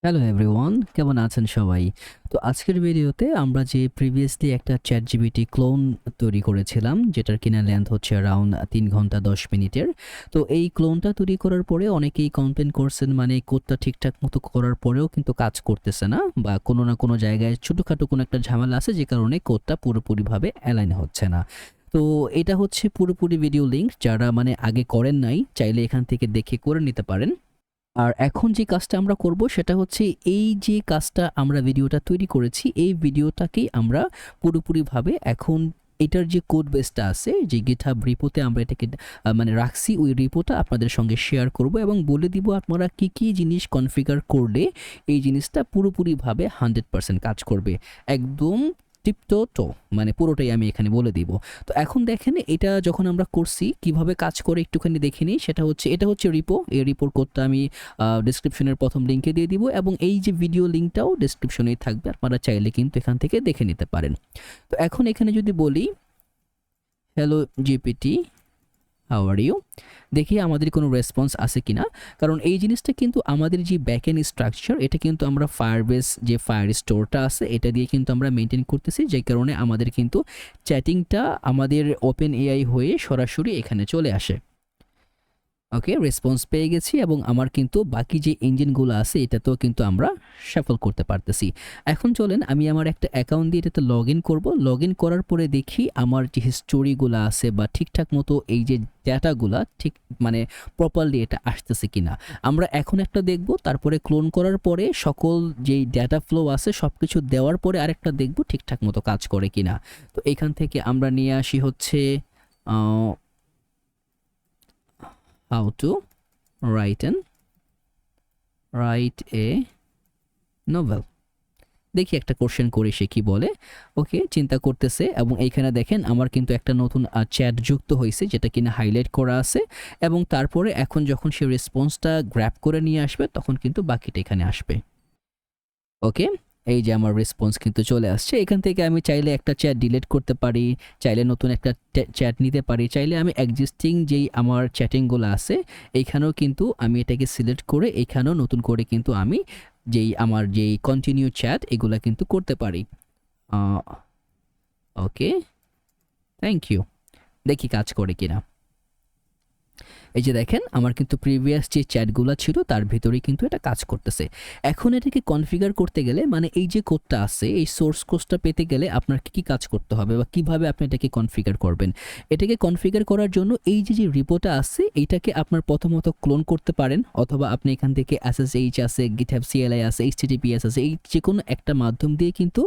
Hello everyone, কেমন আছেন সবাই? তো আজকের ভিডিওতে আমরা যে প্রিভিয়াসলি একটা ChatGPT ক্লোন তৈরি করেছিলাম, যেটার কিনা লেন্থ হচ্ছে অ্যারাউন্ড ৩ ঘন্টা ১০ মিনিটের। তো এই ক্লোনটা তৈরি করার পরে অনেকেই কমপ্লেন করছেন, মানে কোডটা ঠিকঠাক মতো করার পরেও কিন্তু কাজ করতেছে না, বা কোনো না কোনো জায়গায় ছোটোখাটো কোনো একটা ঝামেলা আছে, যে কারণে কোডটা পুরোপুরিভাবে অ্যালাইন হচ্ছে না। তো এটা হচ্ছে পুরোপুরি ভিডিও লিঙ্ক, যারা মানে আগে করেন নাই চাইলে এখান থেকে দেখে করে নিতে পারেন। আর এখন যে কাজটা আমরা করব সেটা হচ্ছে, এই যে কাজটা আমরা ভিডিওটা তৈরি করেছি, এই ভিডিওটাকেই আমরা পুরোপুরিভাবে এখন এটার যে কোড বেসটা আছে, যে গিটহাব রিপোতে আমরা এটাকে মানে রাখছি, ওই রিপোটা আপনাদের সঙ্গে শেয়ার করব এবং বলে দিব আপনারা কি কি জিনিস কনফিগার করলে এই জিনিসটা পুরোপুরিভাবে 100% কাজ করবে, একদম টিপটো মানে পুরোটাই আমি এখানে বলে দিব। তো এখন দেখেন, এটা যখন আমরা করছি কিভাবে কাজ করে একটুখানি দেখে নিই। সেটা হচ্ছে, এটা হচ্ছে রিপো, এই রিপোর কোডটা আমি ডেসক্রিপশনের প্রথম লিঙ্কে দিয়ে দিব, এবং এই যে ভিডিও লিঙ্কটাও ডেসক্রিপশনেই থাকবে, আপনারা চাইলে কিন্তু এখান থেকে দেখে নিতে পারেন। তো এখন এখানে যদি বলি hello GPT, how are you, দেখি আমাদের কোনো রেসপন্স আছে কিনা। কারণ এই জিনিসটা কিন্তু আমাদের যে ব্যাকএন্ড স্ট্রাকচার, এটা কিন্তু আমরা ফায়ারবেস যে ফায়ার স্টোরটা আছে এটা দিয়ে কিন্তু আমরা মেনটেন করতেছি, যে কারণে আমাদের কিন্তু চ্যাটিংটা আমাদের ওপেন এআই হয়ে সরাসরি এখানে চলে আসে। ওকে, রেসপন্স পেয়ে গেছি, এবং আমার কিন্তু বাকি যে ইঞ্জিনগুলো আছে এটাতেও কিন্তু আমরা সাফল করতে পারতেছি। এখন চলেন আমি আমার একটা অ্যাকাউন্ট দিয়ে এটাতে লগ ইন করবো। লগ ইন করার পরে দেখি আমার যে হিস্টোরিগুলো আছে বা ঠিকঠাক মতো এই যে ডেটাগুলা ঠিক মানে প্রপারলি এটা আসতেছে কিনা আমরা এখন একটা দেখব। তারপরে ক্লোন করার পরে সকল যেই ডেটা ফ্লো আছে সব কিছু দেওয়ার পরে আরেকটা দেখব ঠিকঠাক মতো কাজ করে কিনা। তো এখান থেকে আমরা নিয়ে আসি হচ্ছে how to write a novel। দেখি একটা কোশ্চেন করে সে কি বলে। ওকে, চিন্তা করতেছে, এবং এইখানে দেখেন আমার কিন্তু একটা নতুন চ্যাট যুক্ত হয়েছে, যেটা কিনা হাইলাইট করা আছে, এবং তারপরে এখন যখন সে রেসপন্সটা গ্র্যাব করে নিয়ে আসবে তখন কিন্তু বাকিটা এখানে আসবে। ওকে, এই যে আমার রেসপন্স কিন্তু চলে আসছে। এখান থেকে আমি চাইলে একটা চ্যাট ডিলিট করতে পারি, চাইলে নতুন একটা চ্যাট নিতে পারি, চাইলে আমি এক্সিস্টিং যেই আমার চ্যাটিংগুলো আছে এইখানেও কিন্তু আমি এটাকে সিলেক্ট করে এইখানেও নতুন করে কিন্তু আমি যেই আমার যেই কন্টিনিউ চ্যাট এগুলা কিন্তু করতে পারি। ওকে, থ্যাংক ইউ। দেখি কাজ করে কিনা। এই যে দেখেন আমার কিন্তু প্রিভিয়াস যে চ্যাটগুলো ছিল তার ভিতরেই কিন্তু এটা কাজ করতেছে। এখন এটাকে কনফিগার করতে গেলে, মানে এই যে কোডটা আছে এই সোর্স কোডটা পেতে গেলে আপনার কি কাজ করতে হবে বা কিভাবে আপনি এটাকে কনফিগার করবেন। এটাকে কনফিগার করার জন্য এই যে রিপোটা আছে এইটাকে আপনার প্রথমত ক্লোন করতে পারেন, অথবা আপনি এখান থেকে SSH আছে, GitHub CLI আছে, HTTPS আছে, এই যে কোনো একটা মাধ্যম দিয়ে কিন্তু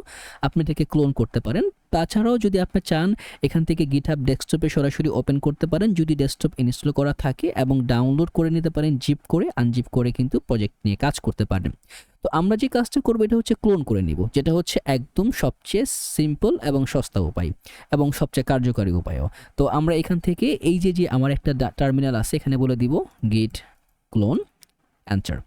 আপনি এটাকে ক্লোন করতে পারেন। তাছাড়াও যদি আপনি চান এখান থেকে GitHub ডেস্কটপে সরাসরি ওপেন করতে পারেন, যদি ডেস্কটপ ইনস্টল করা থাকে, এবং ডাউনলোড করে নিতে পারেন জিপ করে, আনজিপ করে কিন্তু প্রজেক্ট নিয়ে কাজ করতে পারেন। তো আমরা যে কাজটা করবো এটা হচ্ছে ক্লোন করে নিব, যেটা হচ্ছে একদম সবচেয়ে সিম্পল এবং সস্তা উপায় এবং সবচেয়ে কার্যকরী উপায়ও। তো আমরা এখান থেকে এই যে আমার একটা টার্মিনাল আছে এখানে বলে দিব git clone অ্যান্সার।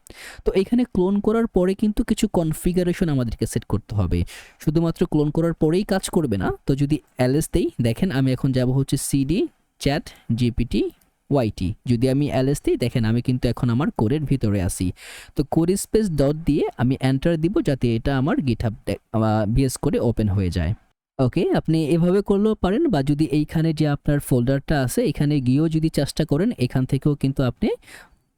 তো এখানে ক্লোন করার পরে কিন্তু কিছু কনফিগারেশন আমাদেরকে সেট করতে হবে। শুধুমাত্র ক্লোন করার পরেই কাজ করবে না। তো যদি ls দেই, দেখেন আমি এখন যাব হচ্ছে cd chat gpt yt। যদি আমি ls দিই, দেখেন আমি কিন্তু এখন আমার কোডের ভিতরে আসি। তো কোড স্পেস ডট দিয়ে আমি এন্টার দিব, যাতে এটা আমার গিটহাব ভিএস করে ওপেন হয়ে যায়। ওকে, আপনি এভাবে করলেও পারেন, বা যদি এইখানে যে আপনার ফোল্ডারটা আছে এখানে গিয়েও যদি চেষ্টা করেন, এখান থেকেও কিন্তু আপনি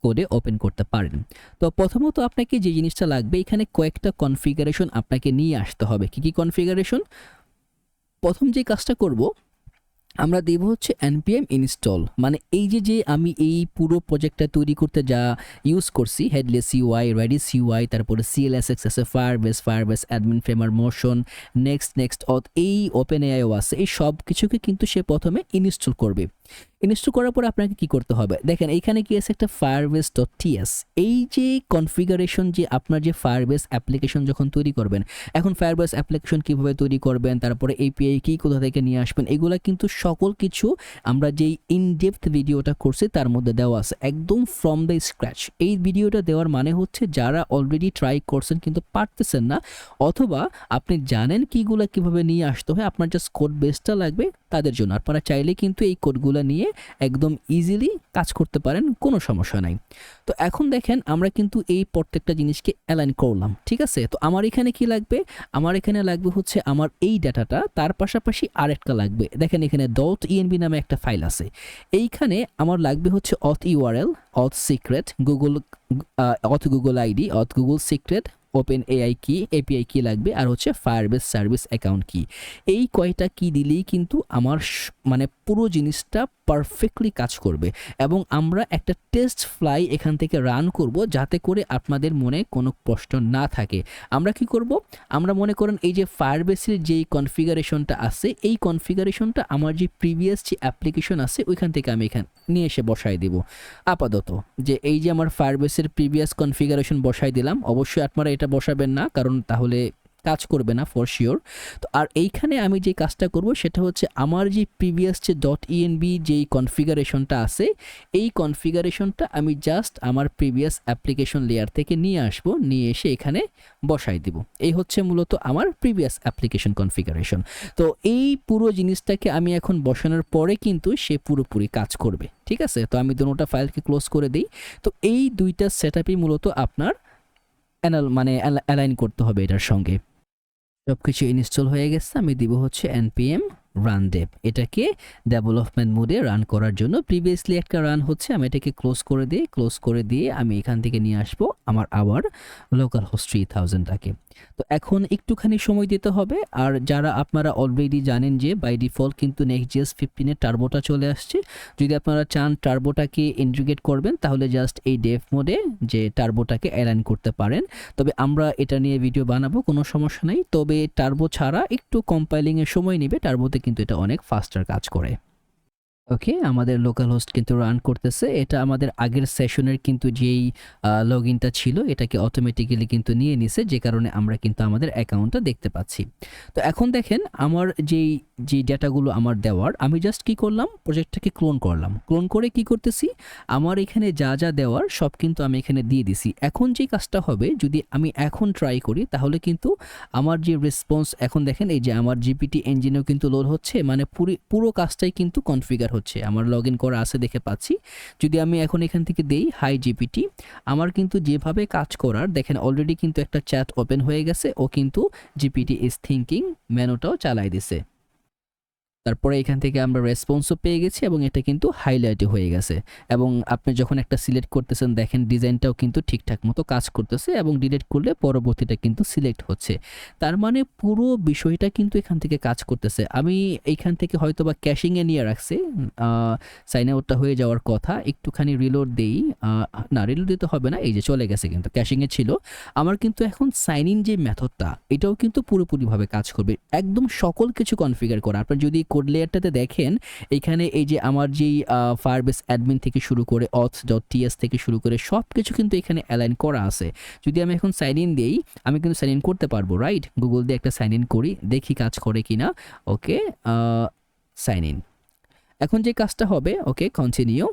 কোডে ওপেন করতে পারেন। তো প্রথমত আপনাকে যে জিনিসটা লাগবে, এখানে কয়েকটা কনফিগারেশন আপনাকে নিয়ে আসতে হবে। কি কি কনফিগারেশন? প্রথম যে কাজটা করব, আমরা দেব হচ্ছে npm ইনস্টল, মানে এই যে আমি এই পুরো প্রজেক্টটা তৈরি করতে যা ইউজ করছি, হেডলেস ইউআই, রেডিস ইউআই, তারপরে CLSX আছে, ফায়ারবেস অ্যাডমিন ফ্রেমার, মোশন, নেক্সট অথ, এই ওপেন এআইও আছে, এই সব কিছুকে কিন্তু সে প্রথমে ইনস্টল করবে। ইনস্টল করার পরে আপনাকে কি করতে হবে, দেখেন এইখানে কি আছে একটা firebase.ts। এই যে কনফিগারেশন, যে আপনার যে ফায়ারবেস অ্যাপ্লিকেশন যখন তৈরি করবেন, এখন ফায়ারবেস অ্যাপ্লিকেশন কিভাবে তৈরি করবেন, তারপরে এপিআই কি কোথা থেকে নিয়ে আসবেন, এগুলা কিন্তু সকল কিছু আমরা যেই ইনডেপথ ভিডিওটা করছি তার মধ্যে দেওয়া আছে, একদম ফ্রম দ্য স্ক্র্যাচ। এই ভিডিওটা দেওয়ার মানে হচ্ছে যারা অলরেডি ট্রাই করছেন কিন্তু পারতেছেন না, অথবা আপনি জানেন কিগুলা কিভাবে নিয়ে আসতে হয়, আপনার জাস্ট কোড বেসটা লাগবে, তাদের জন্য। আপনারা চাইলে কিন্তু এই কোডগুলো নিয়ে একদম ইজিলি কাজ করতে পারেন, কোনো সমস্যা নাই। তো এখন দেখেন আমরা কিন্তু এই প্রত্যেকটা জিনিসকে অ্যালাইন করলাম, ঠিক আছে। তো আমার এখানে কি লাগবে, আমার এখানে লাগবে হচ্ছে আমার এই ডাটাটা, তার পাশাপাশি আরেকটা লাগবে, দেখেন এখানে .env নামে একটা ফাইল আছে, এইখানে আমার লাগবে হচ্ছে auth url, auth secret, auth google id, auth google secret, open AI কি, এপিআই কি লাগবে, আর হচ্ছে ফায়ারবেস সার্ভিস অ্যাকাউন্ট কি। এই কয়টা কি দিলেই কিন্তু আমার মানে পুরো জিনিসটা পারফেক্টলি কাজ করবে। এবং আমরা একটা টেস্ট ফ্লাই এখান থেকে রান করব, যাতে করে আপনাদের মনে কোনো প্রশ্ন না থাকে। আমরা কি করব, আমরা মনে করেন এই যে ফায়ারবেসের যেই কনফিগারেশনটা আছে, এই কনফিগারেশনটা আমার যে প্রিভিয়াস যে অ্যাপ্লিকেশন আছে ওইখান থেকে আমি এখানে নিয়ে এসে বসাই দিব আপাতত। যে এই যে আমার ফায়ারবেসের প্রিভিয়াস কনফিগারেশন বসাই দিলাম, অবশ্যই আপনারা এটা বসাবেন না, কারণ তাহলে কাজ করবে না ফর শিওর। তো আর এইখানে আমি যে কাজটা করব সেটা হচ্ছে আমার যে প্রিভিয়াস যে .env যেই কনফিগারেশনটা আছে, এই কনফিগারেশনটা আমি জাস্ট আমার প্রিভিয়াস অ্যাপ্লিকেশন লেয়ার থেকে নিয়ে আসব, নিয়ে এসে এখানে বসাই দিব। এই হচ্ছে মূলত আমার প্রিভিয়াস অ্যাপ্লিকেশন কনফিগারেশন। তো এই পুরো জিনিসটাকে আমি এখন বসানোর পরে কিন্তু সে পুরোপুরি কাজ করবে, ঠিক আছে। তো আমি দুটোটা ফাইলকে ক্লোজ করে দিই। তো এই দুইটা সেটআপই মূলত আপনার অ্যালাইন করতে হবে এটার সঙ্গে। সবকিছু ইনস্টল হয়ে গেছে, আমি দিব হচ্ছে npm রান ডেভ, এটাকে ডেভেলপমেন্ট মোডে রান করার জন্য। প্রিভিয়াসলি একটা রান হচ্ছে, আমি এটাকে ক্লোজ করে দিয়ে আমি এখান থেকে নিয়ে আসবো আমার আবার লোকাল হোস্ট 3000টাকে। তো এখন একটুখানি সময় দিতে হবে। আর যারা আপনারা অলরেডি জানেন যে বাই ডিফল্ট কিন্তু Next.js 15 টার্বোটা চলে আসছে, যদি আপনারা চান টার্বোটাকে ইন্টিগ্রেট করবেন তাহলে জাস্ট এই ডেভ মোডে যে টার্বোটাকে অ্যালাইন করতে পারেন। তবে আমরা এটা নিয়ে ভিডিও বানাবো, কোনো সমস্যা নেই। তবে টার্বো ছাড়া একটু কম্পাইলিংয়ের সময় নেবে, টার্বোতে কিন্তু এটা অনেক ফাস্টার কাজ করে। ওকে, আমাদের লোকাল হোস্ট কিন্তু রান করতেছে। এটা আমাদের আগের সেশনের কিন্তু যেই লগইনটা ছিল এটাকে অটোমেটিক্যালি কিন্তু নিয়ে নিছে, যে কারণে আমরা কিন্তু আমাদের অ্যাকাউন্টটা দেখতে পাচ্ছি। তো এখন দেখেন আমার যে ডেটাগুলো আমার দেওয়ার, আমি জাস্ট কি করলাম, প্রজেক্টটাকে ক্লোন করলাম। ক্লোন করে কি করতেছি, আমার এখানে যা যা দেওয়ার সব কিন্তু আমি এখানে দিয়ে দিছি। এখন যে কাজটা হবে, যদি আমি এখন ট্রাই করি তাহলে কিন্তু আমার যে রেসপন্স, এখন দেখেন এই যে আমার জিপিটি ইঞ্জিনেও কিন্তু লোড হচ্ছে, মানে পুরো কাজটাই কিন্তু কনফিগার হচ্ছে, আমার লগ ইন করা আছে দেখে পাচ্ছি। যদি আমি এখন এখান থেকে দেই হাই জিপিটি, আমার কিন্তু যেভাবে কাজ করার, দেখেন অলরেডি কিন্তু একটা চ্যাট ওপেন হয়ে গেছে, ও কিন্তু জিপিটি ইজ থিঙ্কিং মেনুটাও চালাই দিছে। তারপরে এখান থেকে আমরা রেসপন্সও পেয়ে গেছি এবং এটা কিন্তু হাইলাইটও হয়ে গেছে। এবং আপনি যখন একটা সিলেক্ট করতেছেন দেখেন ডিজাইনটাও কিন্তু ঠিকঠাক মতো কাজ করতেছে, এবং ডিলিট করলে পরবর্তীটা কিন্তু সিলেক্ট হচ্ছে। তার মানে পুরো বিষয়টা কিন্তু এখান থেকে কাজ করতেছে। আমি এইখান থেকে হয়তো বা ক্যাশিংয়ে নিয়ে রাখছি, সাইন আউটটা হয়ে যাওয়ার কথা, একটুখানি রিলোড দেই। না, রিলোড দিতে হবে না, এই যে চলে গেছে, কিন্তু ক্যাশিংয়ে ছিল। আমার কিন্তু এখন সাইন ইন যে মেথডটা, এটাও কিন্তু পুরোপুরিভাবে কাজ করবে, একদম সকল কিছু কনফিগার করা। আপনার যদি কোড লেয়ারটাতে দেখেন, এখানে এই যে আমার যেই ফায়ারবেস অ্যাডমিন থেকে শুরু করে auth.ts থেকে শুরু করে সব কিছু কিন্তু এখানে অ্যালাইন করা আছে। যদি আমি এখন সাইন ইন দিই, আমি কিন্তু সাইন ইন করতে পারবো, রাইট। গুগল দিয়ে একটা সাইন ইন করি, দেখি কাজ করে কিনা। ওকে, সাইন ইন। এখন যে কাজটা হবে, ওকে কন্টিনিউ,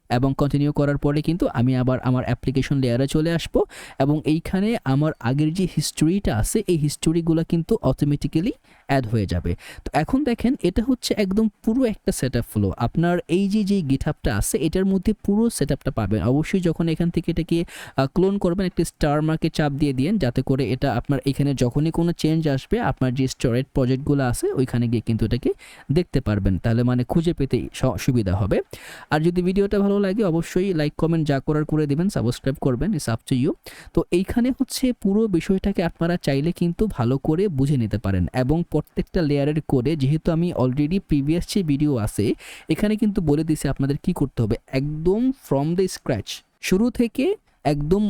এবং কন্টিনিউ করার পরে কিন্তু আমি আবার আমার অ্যাপ্লিকেশন লেয়ারে চলে আসব, এবং এইখানে আমার আগের যে হিস্টোরিটা আছে এই হিস্টোরিগুলো কিন্তু অটোমেটিক্যালি অ্যাড হয়ে যাবে। তো এখন দেখেন এটা হচ্ছে একদম পুরো একটা সেটআপ ফ্লো। আপনার এই যে গিটহাবটা আছে এটার মধ্যে পুরো সেটআপটা পাবেন। অবশ্যই যখন এখান থেকে এটাকে ক্লোন করবেন, একটা স্টার মার্কে চাপ দিয়ে দিন, যাতে করে এটা আপনার এখানে যখনই কোনো চেঞ্জ আসবে আপনার যে স্টোরেজ প্রজেক্টগুলো আছে ওইখানে গিয়ে কিন্তু এটাকে দেখতে পারবেন, তাহলে মানে খুঁজে পেতে সুবিধা হবে। আর যদি ভিডিওটা ভালো লাগে অবশ্যই লাইক কমেন্ট যা করার করে দিবেন, সাবস্ক্রাইব করবেন, ইটস আপ টু ইউ। তো এইখানে হচ্ছে পুরো বিষয়টাকে আপনারা চাইলে কিন্তু ভালো করে বুঝে নিতে পারেন, এবং প্রত্যেকটা লেয়ারের কোডে যেহেতু আমি অলরেডি প্রিভিয়াস যে ভিডিও আছে এখানে কিন্তু বলে দিছি আপনাদের কি করতে হবে, একদম ফ্রম দ্য স্ক্র্যাচ, শুরু থেকে একদম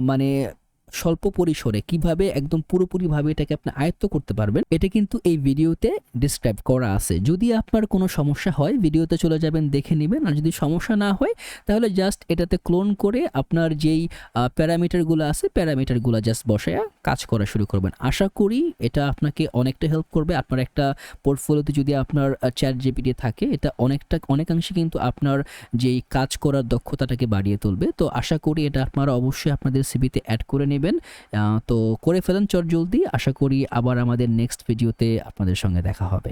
মানে স্বল্প পরিসরে কিভাবে একদম পুরোপুরিভাবে এটাকে আপনি আয়ত্ত করতে পারবেন, এটা কিন্তু এই ভিডিওতে ডিসক্রাইব করা আছে। যদি আপনার কোনো সমস্যা হয় ভিডিওতে চলে যাবেন, দেখে নেবেন। আর যদি সমস্যা না হয় তাহলে জাস্ট এটাতে ক্লোন করে আপনার যেই প্যারামিটারগুলো আছে প্যারামিটারগুলো জাস্ট বসায়া কাজ করা শুরু করবেন। আশা করি এটা আপনাকে অনেকটা হেল্প করবে। আপনার একটা পোর্টফোলিওতে যদি আপনার ChatGPT থাকে, এটা অনেকাংশে কিন্তু আপনার যেই কাজ করার দক্ষতাটাকে বাড়িয়ে তুলবে। তো আশা করি এটা আপনারা অবশ্যই আপনাদের সিভিতে অ্যাড করে নেবেন। তো করে ফেলেন চট জলদি। আশা করি আবার আমাদের নেক্সট ভিডিওতে আপনাদের সঙ্গে দেখা হবে।